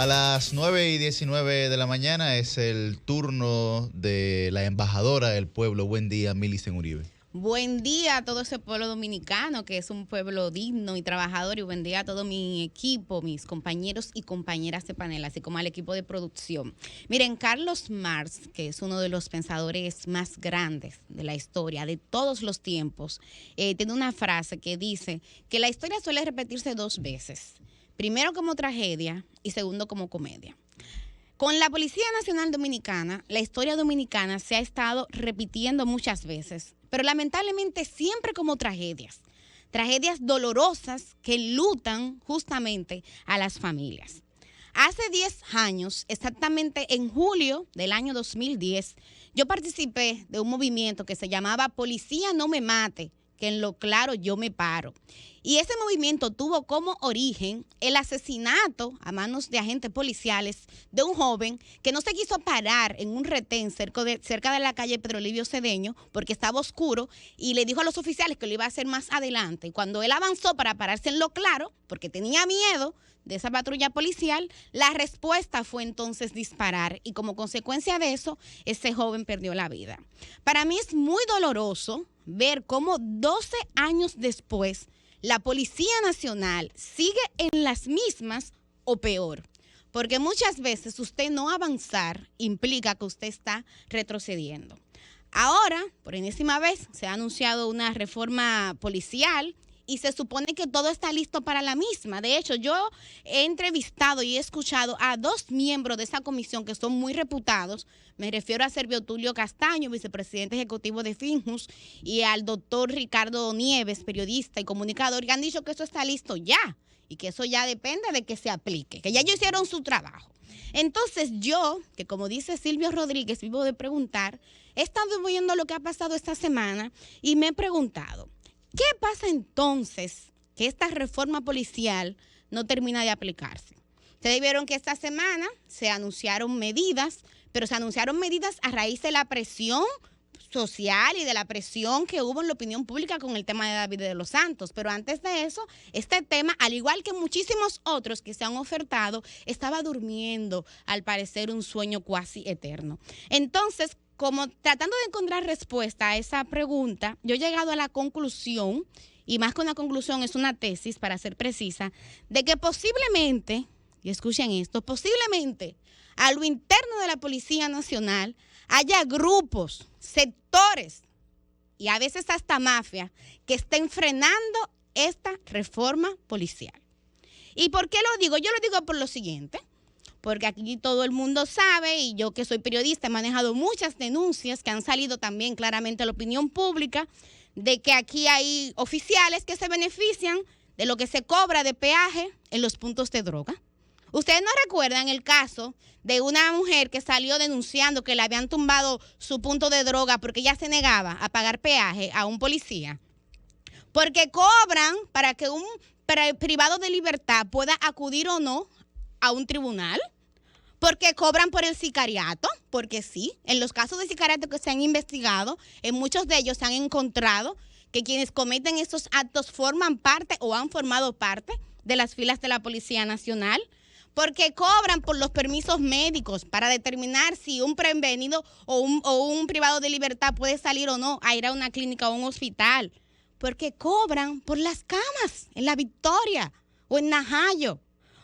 A las 9:19 de la mañana es el turno de la embajadora del pueblo. Buen día, Milicen Uribe. Buen día a todo ese pueblo dominicano, que es un pueblo digno y trabajador, y buen día a todo mi equipo, mis compañeros y compañeras de panel, así como al equipo de producción. Miren, Carlos Marx, que es uno de los pensadores más grandes de la historia, de todos los tiempos, tiene una frase que dice que la historia suele repetirse dos veces. Primero como tragedia y segundo como comedia. Con la Policía Nacional Dominicana, la historia dominicana se ha estado repitiendo muchas veces, pero lamentablemente siempre como tragedias. Tragedias dolorosas que enlutan justamente a las familias. Hace 10 años, exactamente en julio del año 2010, yo participé de un movimiento que se llamaba Policía No Me Mate, que en lo claro yo me paro. Y ese movimiento tuvo como origen el asesinato a manos de agentes policiales de un joven que no se quiso parar en un retén cerca de la calle Pedro Livio Cedeño porque estaba oscuro y le dijo a los oficiales que lo iba a hacer más adelante. Y cuando él avanzó para pararse en lo claro, porque tenía miedo de esa patrulla policial, la respuesta fue entonces disparar y como consecuencia de eso, ese joven perdió la vida. Para mí es muy doloroso ver cómo 12 años después la Policía Nacional sigue en las mismas o peor, porque muchas veces usted no avanzar implica que usted está retrocediendo. Ahora, por enésima vez, se ha anunciado una reforma policial y se supone que todo está listo para la misma. De hecho, yo he entrevistado y he escuchado a 2 miembros de esa comisión que son muy reputados. Me refiero a Servio Tulio Castaño, vicepresidente ejecutivo de Finjus, y al doctor Ricardo Nieves, periodista y comunicador, que han dicho que eso está listo ya y que eso ya depende de que se aplique, que ya ellos hicieron su trabajo. Entonces yo, que como dice Silvio Rodríguez, vivo de preguntar, he estado viendo lo que ha pasado esta semana y me he preguntado, ¿qué pasa entonces que esta reforma policial no termina de aplicarse? Ustedes vieron que esta semana se anunciaron medidas, pero se anunciaron medidas a raíz de la presión social y de la presión que hubo en la opinión pública con el tema de David de los Santos. Pero antes de eso, este tema, al igual que muchísimos otros que se han ofertado, estaba durmiendo, al parecer, un sueño cuasi eterno. Entonces, como tratando de encontrar respuesta a esa pregunta, yo he llegado a la conclusión, y más que una conclusión, es una tesis, para ser precisa, de que posiblemente, y escuchen esto, posiblemente a lo interno de la Policía Nacional haya grupos, sectores y a veces hasta mafia que estén frenando esta reforma policial. ¿Y por qué lo digo? Yo lo digo por lo siguiente. Porque aquí todo el mundo sabe, y yo que soy periodista he manejado muchas denuncias que han salido también claramente a la opinión pública, de que aquí hay oficiales que se benefician de lo que se cobra de peaje en los puntos de droga. Ustedes no recuerdan el caso de una mujer que salió denunciando que le habían tumbado su punto de droga porque ella se negaba a pagar peaje a un policía. Porque cobran para que un privado de libertad pueda acudir o no a un tribunal, porque cobran por el sicariato, porque sí, en los casos de sicariato que se han investigado, en muchos de ellos se han encontrado que quienes cometen estos actos forman parte o han formado parte de las filas de la Policía Nacional, porque cobran por los permisos médicos para determinar si un prevenido o un privado de libertad puede salir o no a ir a una clínica o un hospital, porque cobran por las camas en La Victoria o en Najayo,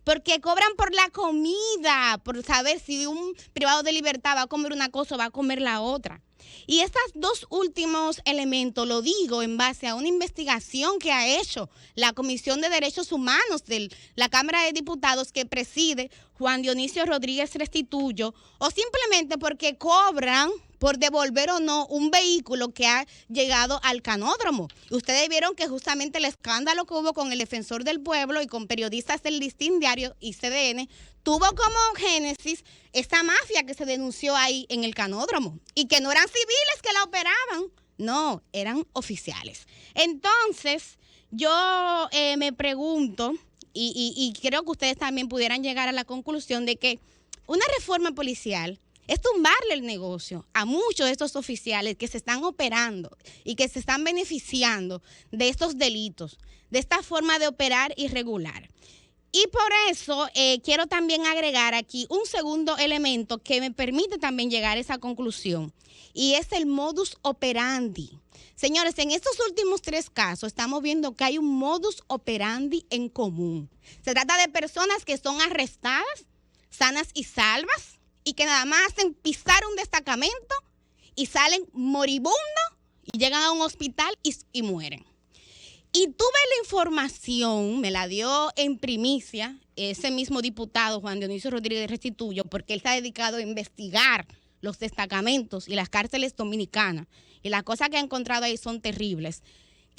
porque cobran por la comida, por saber si un privado de libertad va a comer una cosa o va a comer la otra. Y estos 2 últimos elementos lo digo en base a una investigación que ha hecho la Comisión de Derechos Humanos de la Cámara de Diputados que preside Juan Dionisio Rodríguez Restituyo, o simplemente porque cobran por devolver o no un vehículo que ha llegado al canódromo. Ustedes vieron que justamente el escándalo que hubo con el Defensor del Pueblo y con periodistas del Listín Diario y CDN tuvo como génesis esta mafia que se denunció ahí en el canódromo y que no eran civiles que la operaban, no, eran oficiales. Entonces, yo me pregunto, y creo que ustedes también pudieran llegar a la conclusión de que una reforma policial es tumbarle el negocio a muchos de estos oficiales que se están operando y que se están beneficiando de estos delitos, de esta forma de operar irregular. Y por eso quiero también agregar aquí un segundo elemento que me permite también llegar a esa conclusión, y es el modus operandi. Señores, en estos últimos 3 casos estamos viendo que hay un modus operandi en común. Se trata de personas que son arrestadas, sanas y salvas, y que nada más hacen pisar un destacamento y salen moribundos y llegan a un hospital y mueren. Y tuve la información, me la dio en primicia ese mismo diputado Juan Dionisio Rodríguez Restituyo, porque él está dedicado a investigar los destacamentos y las cárceles dominicanas. Y las cosas que ha encontrado ahí son terribles.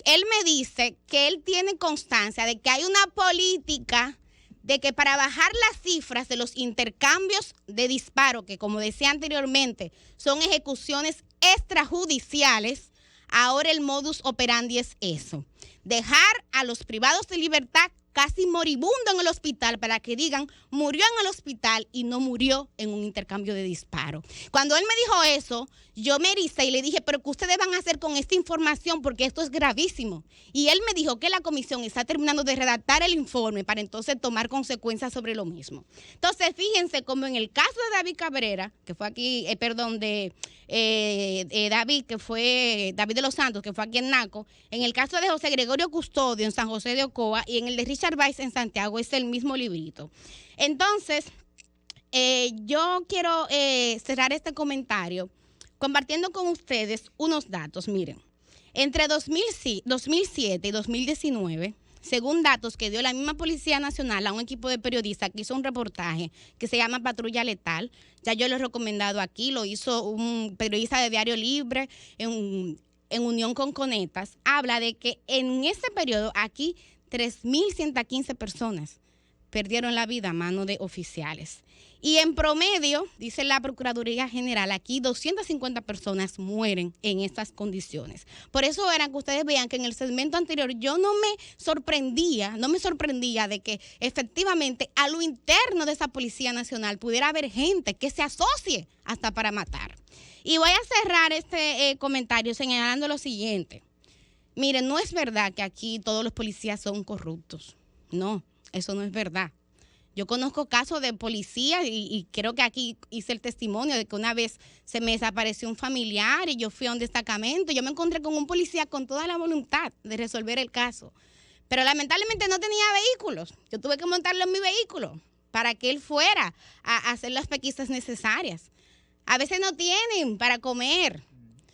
Él me dice que él tiene constancia de que hay una política de que para bajar las cifras de los intercambios de disparo, que como decía anteriormente, son ejecuciones extrajudiciales, ahora el modus operandi es eso. Dejar a los privados de libertad casi moribundo en el hospital para que digan, murió en el hospital y no murió en un intercambio de disparo. Cuando él me dijo eso, yo me ericé y le dije, pero ¿qué ustedes van a hacer con esta información? Porque esto es gravísimo. Y él me dijo que la comisión está terminando de redactar el informe para entonces tomar consecuencias sobre lo mismo. Entonces, fíjense como en el caso de David Cabrera, que fue aquí, David de los Santos, que fue aquí en Naco, en el caso de José Gregorio Custodio en San José de Ocoa y en el de Richard Weiss en Santiago es el mismo librito. Entonces, yo quiero cerrar este comentario compartiendo con ustedes unos datos. Miren, entre 2007 y 2019, según datos que dio la misma Policía Nacional a un equipo de periodistas que hizo un reportaje que se llama Patrulla Letal, ya yo lo he recomendado aquí, lo hizo un periodista de Diario Libre en unión con Conetas, habla de que en ese periodo aquí 3.115 personas perdieron la vida a mano de oficiales. Y en promedio, dice la Procuraduría General, aquí 250 personas mueren en estas condiciones. Por eso era que ustedes vean que en el segmento anterior yo no me sorprendía de que efectivamente a lo interno de esa Policía Nacional pudiera haber gente que se asocie hasta para matar. Y voy a cerrar este comentario señalando lo siguiente. Miren, no es verdad que aquí todos los policías son corruptos. No, eso no es verdad. Yo conozco casos de policías y creo que aquí hice el testimonio de que una vez se me desapareció un familiar y yo fui a un destacamento. Yo me encontré con un policía con toda la voluntad de resolver el caso. Pero lamentablemente no tenía vehículos. Yo tuve que montarlo en mi vehículo para que él fuera a hacer las pesquisas necesarias. A veces no tienen para comer.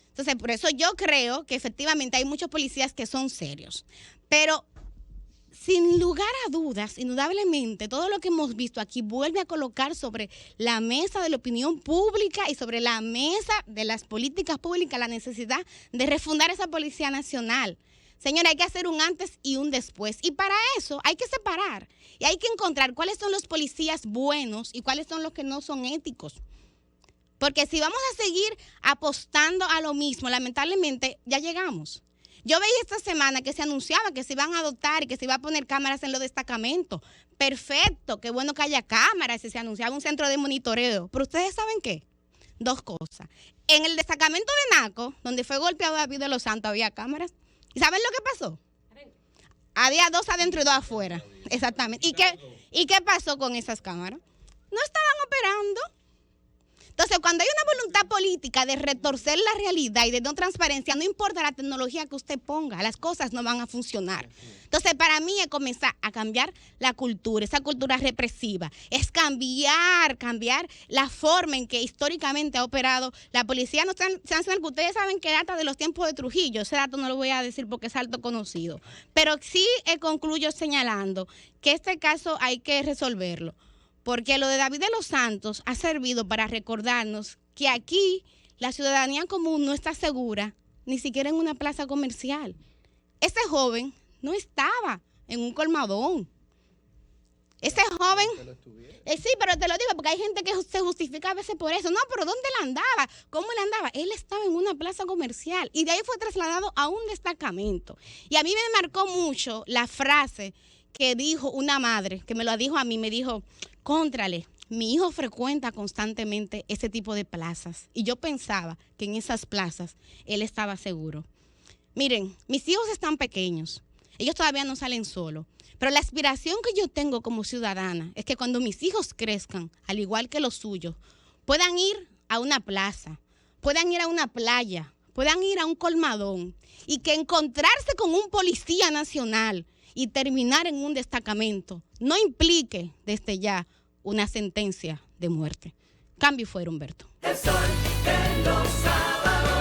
Entonces, por eso yo creo que efectivamente hay muchos policías que son serios. Pero sin lugar a dudas, indudablemente, todo lo que hemos visto aquí vuelve a colocar sobre la mesa de la opinión pública y sobre la mesa de las políticas públicas la necesidad de refundar esa Policía Nacional. Señora, hay que hacer un antes y un después. Y para eso hay que separar y hay que encontrar cuáles son los policías buenos y cuáles son los que no son éticos. Porque si vamos a seguir apostando a lo mismo, lamentablemente ya llegamos. Yo veía esta semana que se anunciaba que se iban a adoptar y que se iba a poner cámaras en los destacamentos. Perfecto, qué bueno que haya cámaras y se anunciaba un centro de monitoreo. Pero ¿ustedes saben qué? 2 cosas. En el destacamento de Naco, donde fue golpeado David de los Santos, había cámaras. ¿Y saben lo que pasó? Había 2 adentro y 2 afuera. Exactamente. ¿Y qué pasó con esas cámaras? No estaban operando. Entonces, cuando hay una voluntad política de retorcer la realidad y de no transparencia, no importa la tecnología que usted ponga, las cosas no van a funcionar. Entonces, para mí es comenzar a cambiar la cultura, esa cultura represiva. Es cambiar la forma en que históricamente ha operado la Policía Nacional, que ustedes saben que data de los tiempos de Trujillo. Ese dato no lo voy a decir porque es alto conocido. Pero sí concluyo señalando que este caso hay que resolverlo. Porque lo de David de los Santos ha servido para recordarnos que aquí la ciudadanía común no está segura, ni siquiera en una plaza comercial. Ese joven no estaba en un colmadón. Ese joven... sí, pero te lo digo porque hay gente que se justifica a veces por eso. No, pero ¿dónde él andaba? ¿Cómo él andaba? Él estaba en una plaza comercial y de ahí fue trasladado a un destacamento. Y a mí me marcó mucho la frase que dijo una madre, que me lo dijo a mí, me dijo... Cóntrale, mi hijo frecuenta constantemente ese tipo de plazas y yo pensaba que en esas plazas él estaba seguro. Miren, mis hijos están pequeños ellos todavía no salen solos. Pero la aspiración que yo tengo como ciudadana es que cuando mis hijos crezcan, al igual que los suyos, puedan ir a una plaza, puedan ir a una playa, puedan ir a un colmadón y que encontrarse con un policía nacional y terminar en un destacamento no implique desde ya una sentencia de muerte. Cambio fuera, Humberto. El sol de los sábados.